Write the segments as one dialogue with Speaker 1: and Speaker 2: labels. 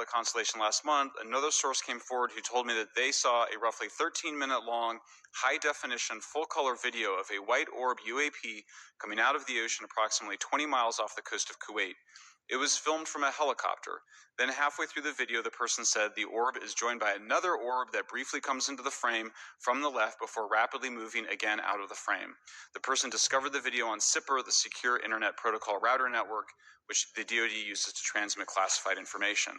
Speaker 1: constellation last month, another source came forward who told me that they saw a roughly 13-minute long, high-definition, full-color video of a white orb UAP coming out of the ocean approximately 20 miles off the coast of Kuwait. It was filmed from a helicopter. Then halfway through the video, the person said the orb is joined by another orb that briefly comes into the frame from the left before rapidly moving again out of the frame. The person discovered the video on SIPR, the Secure Internet Protocol Router Network, which the DoD uses to transmit classified information.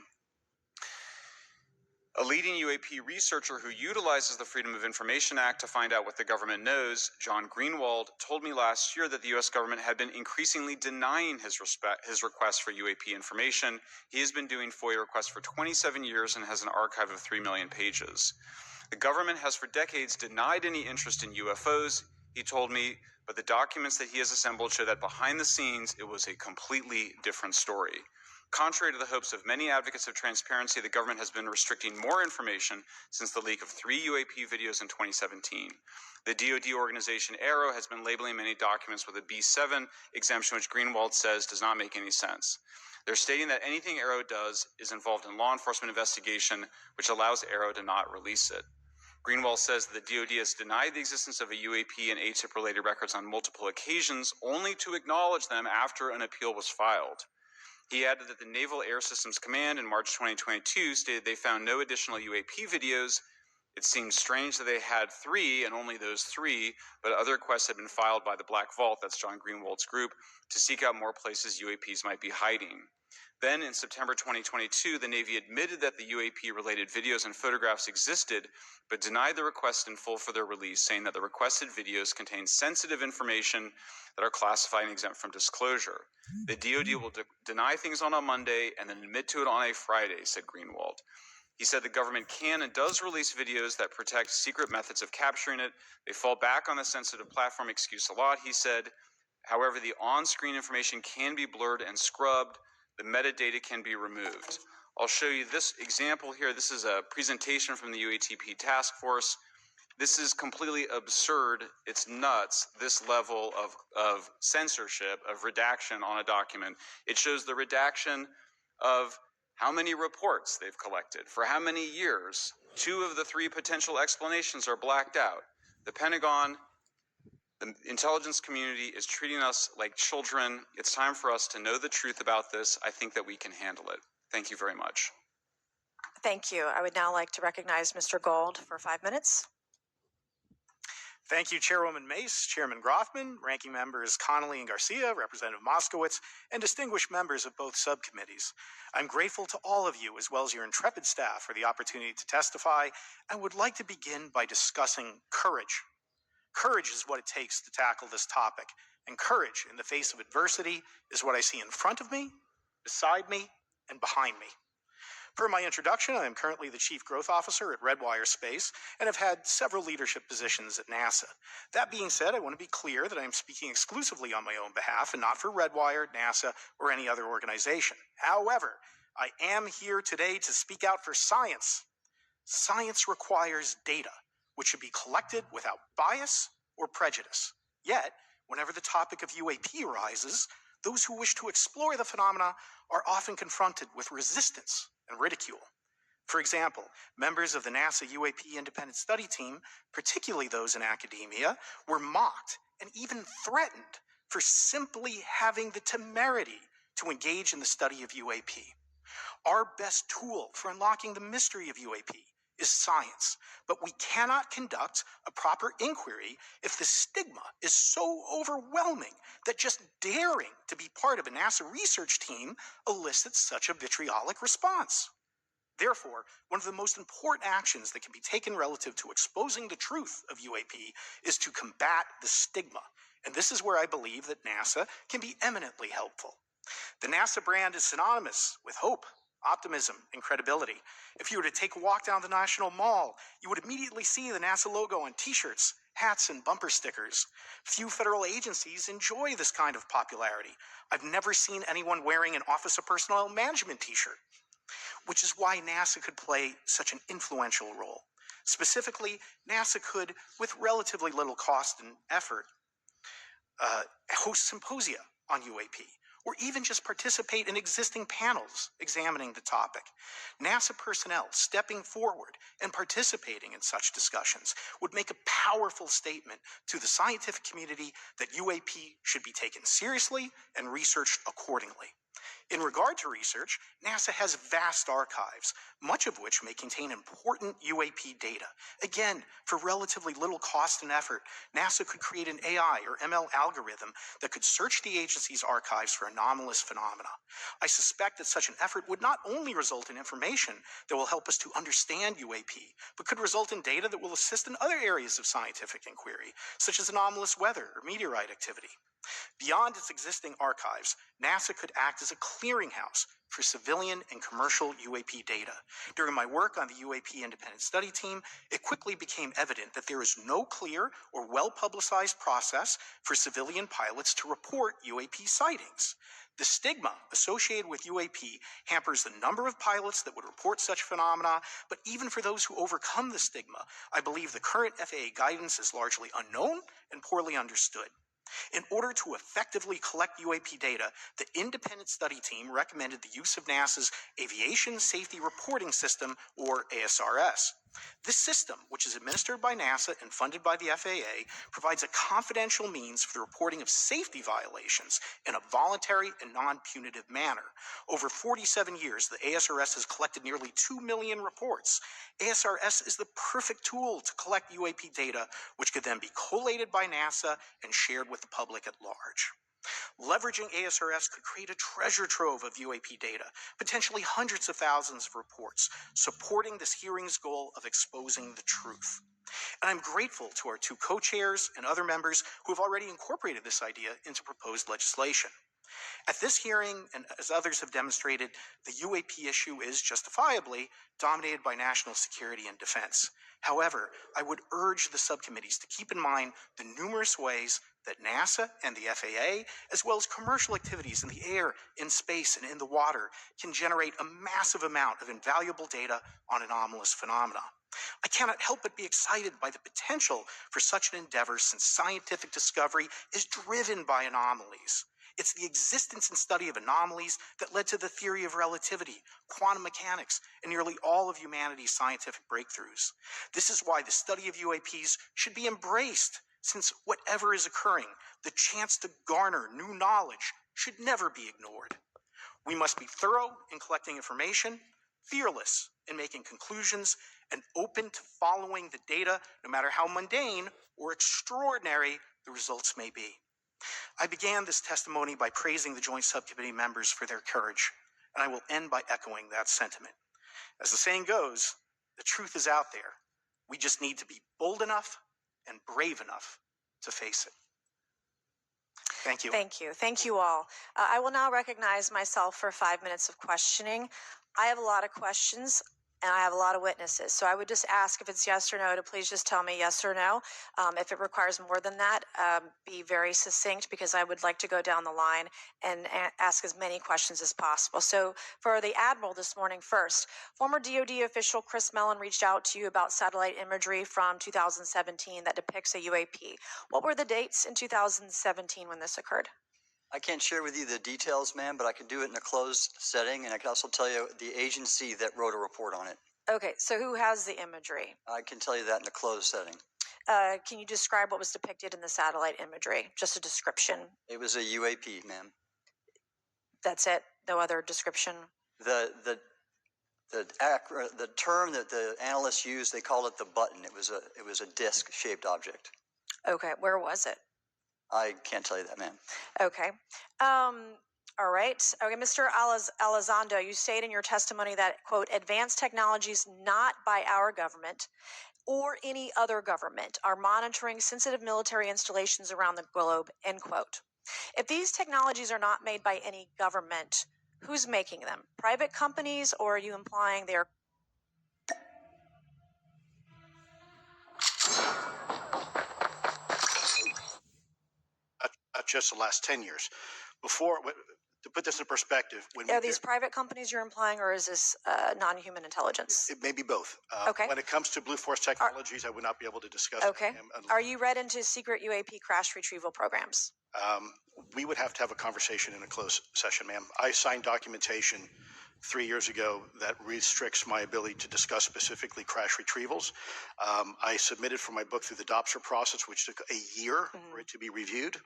Speaker 1: A leading UAP researcher who utilizes the Freedom of Information Act to find out what the government knows, John Greenwald, told me last year that the U.S. government had been increasingly denying his request for UAP information. He has been doing FOIA requests for 27 years and has an archive of 3 million pages. The government has for decades denied any interest in UFOs, he told me, but the documents that he has assembled show that behind the scenes it was a completely different story. Contrary to the hopes of many advocates of transparency, the government has been restricting more information since the leak of 3 UAP videos in 2017. The DoD organization AARO has been labeling many documents with a B7 exemption, which Greenwald says does not make any sense. They're stating that anything AARO does is involved in law enforcement investigation, which allows AARO to not release it. Greenwald says that the DoD has denied the existence of a UAP and ATIP-related records on multiple occasions, only to acknowledge them after an appeal was filed. He added that the Naval Air Systems Command in March 2022 stated they found no additional UAP videos. It seems strange that they had 3 and only those 3, but other requests had been filed by the Black Vault, that's John Greenwald's group, to seek out more places UAPs might be hiding. Then in September 2022, the Navy admitted that the UAP-related videos and photographs existed, but denied the request in full for their release, saying that the requested videos contain sensitive information that are classified and exempt from disclosure. The DoD will deny things on a Monday and then admit to it on a Friday, said Greenwald. He said the government can and does release videos that protect secret methods of capturing it. They fall back on the sensitive platform excuse a lot, he said. However, the on-screen information can be blurred and scrubbed. The metadata can be removed. I'll show you this example here. This is a presentation from the UATP task force. This is completely absurd. It's nuts, this level of censorship, of redaction on a document. It shows the redaction of how many reports they've collected, for how many years. 2 of the 3 potential explanations are blacked out. The Pentagon, the intelligence community is treating us like children. It's time for us to know the truth about this. I think that we can handle it. Thank you very much.
Speaker 2: Thank you. I would now like to recognize Mr. Gold for 5 minutes.
Speaker 3: Thank you, Chairwoman Mace, Chairman Groffman, Ranking Members Connolly and Garcia, Representative Moskowitz, and distinguished members of both subcommittees. I'm grateful to all of you, as well as your intrepid staff, for the opportunity to testify, and would like to begin by discussing courage. Courage is what it takes to tackle this topic, and courage in the face of adversity is what I see in front of me, beside me, and behind me. Per my introduction, I am currently the Chief Growth Officer at Redwire Space and have had several leadership positions at NASA. That being said, I want to be clear that I am speaking exclusively on my own behalf and not for Redwire, NASA, or any other organization. However, I am here today to speak out for science. Science requires data, which should be collected without bias or prejudice. Yet, whenever the topic of UAP arises, those who wish to explore the phenomena are often confronted with resistance and ridicule. For example, members of the NASA UAP Independent Study Team, particularly those in academia, were mocked and even threatened for simply having the temerity to engage in the study of UAP. Our best tool for unlocking the mystery of UAP is science, but we cannot conduct a proper inquiry if the stigma is so overwhelming that just daring to be part of a NASA research team elicits such a vitriolic response. Therefore, one of the most important actions that can be taken relative to exposing the truth of UAP is to combat the stigma, and this is where I believe that NASA can be eminently helpful. The NASA brand is synonymous with hope, optimism, and credibility. If you were to take a walk down the National Mall, you would immediately see the NASA logo on t-shirts, hats, and bumper stickers. Few federal agencies enjoy this kind of popularity. I've never seen anyone wearing an Office of Personnel Management t-shirt, which is why NASA could play such an influential role. Specifically, NASA could, with relatively little cost and effort, host symposia on UAP, or even just participate in existing panels examining the topic. NASA personnel stepping forward and participating in such discussions would make a powerful statement to the scientific community that UAP should be taken seriously and researched accordingly. In regard to research, NASA has vast archives, much of which may contain important UAP data. Again, for relatively little cost and effort, NASA could create an AI or ML algorithm that could search the agency's archives for anomalous phenomena. I suspect that such an effort would not only result in information that will help us to understand UAP, but could result in data that will assist in other areas of scientific inquiry, such as anomalous weather or meteorite activity. Beyond its existing archives, NASA could act as a clearinghouse for civilian and commercial UAP data. During my work on the UAP Independent Study Team, it quickly became evident that there is no clear or well-publicized process for civilian pilots to report UAP sightings. The stigma associated with UAP hampers the number of pilots that would report such phenomena, but even for those who overcome the stigma, I believe the current FAA guidance is largely unknown and poorly understood. In order to effectively collect UAP data, the independent study team recommended the use of NASA's Aviation Safety Reporting System, or ASRS. This system, which is administered by NASA and funded by the FAA, provides a confidential means for the reporting of safety violations in a voluntary and non-punitive manner. Over 47 years, the ASRS has collected nearly 2 million reports. ASRS is the perfect tool to collect UAP data, which could then be collated by NASA and shared with the public at large. Leveraging ASRS could create a treasure trove of UAP data, potentially hundreds of thousands of reports, supporting this hearing's goal of exposing the truth. And I'm grateful to our two co-chairs and other members who have already incorporated this idea into proposed legislation. At this hearing, and as others have demonstrated, the UAP issue is justifiably dominated by national security and defense. However, I would urge the subcommittees to keep in mind the numerous ways that NASA and the FAA, as well as commercial activities in the air, in space, and in the water, can generate a massive amount of invaluable data on anomalous phenomena. I cannot help but be excited by the potential for such an endeavor, since scientific discovery is driven by anomalies. It's the existence and study of anomalies that led to the theory of relativity, quantum mechanics, and nearly all of humanity's scientific breakthroughs. This is why the study of UAPs should be embraced, since whatever is occurring, the chance to garner new knowledge should never be ignored. We must be thorough in collecting information, fearless in making conclusions, and open to following the data, no matter how mundane or extraordinary the results may be. I began this testimony by praising the Joint Subcommittee members for their courage, and I will end by echoing that sentiment. As the saying goes, the truth is out there. We just need to be bold enough and brave enough to face it. Thank you.
Speaker 2: Thank you. Thank you all. I will now recognize myself for 5 minutes of questioning. I have a lot of questions and I have a lot of witnesses. So I would just ask, if it's yes or no, to please just tell me yes or no. If it requires more than that, be very succinct, because I would like to go down the line and ask as many questions as possible. So for the Admiral this morning first, former DoD official Chris Mellon reached out to you about satellite imagery from 2017 that depicts a UAP. What were the dates in 2017 when this occurred?
Speaker 4: I can't share with you the details, ma'am, but I can do it in a closed setting, and I can also tell you the agency that wrote a report on it.
Speaker 2: Okay, so who has the imagery?
Speaker 4: I can tell you that in a closed setting.
Speaker 2: Can you describe what was depicted in the satellite imagery? Just a description.
Speaker 4: It was a UAP, ma'am.
Speaker 2: That's it? No other description?
Speaker 4: The term that the analysts used, they called it the button. It was a disc-shaped object.
Speaker 2: Okay, where was it?
Speaker 4: I can't tell you that, ma'am.
Speaker 2: Okay. All right. Okay, Mr. Elizondo, you stated in your testimony that, quote, advanced technologies not by our government or any other government are monitoring sensitive military installations around the globe, end quote. If these technologies are not made by any government, who's making them? Private companies, or are you implying they are?
Speaker 5: Just the last 10 years. Before, to put this in perspective, when
Speaker 2: Are these private companies you're implying, or is this non-human intelligence?
Speaker 5: it may be both.
Speaker 2: Okay.
Speaker 5: When it comes to Blue Force Technologies, I would not be able to discuss
Speaker 2: Okay.
Speaker 5: it. ma'am.
Speaker 2: Are you read into secret UAP crash retrieval programs?
Speaker 5: We would have to have a conversation in a closed session, ma'am. I signed documentation 3 years ago that restricts my ability to discuss specifically crash retrievals. I submitted for my book through the DOPSR process, which took a year for it to be reviewed.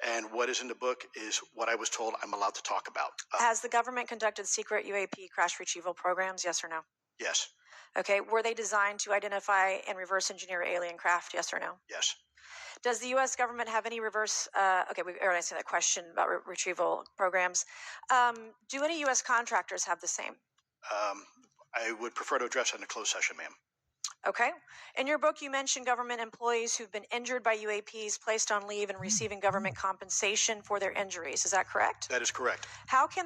Speaker 5: And what is in the book is what I was told I'm allowed to talk about.
Speaker 2: Has the government conducted secret UAP crash retrieval programs? Yes or no?
Speaker 5: Yes,
Speaker 2: Okay. Were they designed to identify and reverse engineer alien craft? Yes or no?
Speaker 5: yes.
Speaker 2: Does the U.S. government have any reverse? Okay, we've already answered that question about retrieval programs. Do any U.S. contractors have the same?
Speaker 5: I would prefer to address it in a closed session, ma'am.
Speaker 2: Okay. In your book, you mentioned government employees who've been injured by UAPs, placed on leave, and receiving government compensation for their injuries. Is that correct?
Speaker 5: That is correct.
Speaker 2: How can the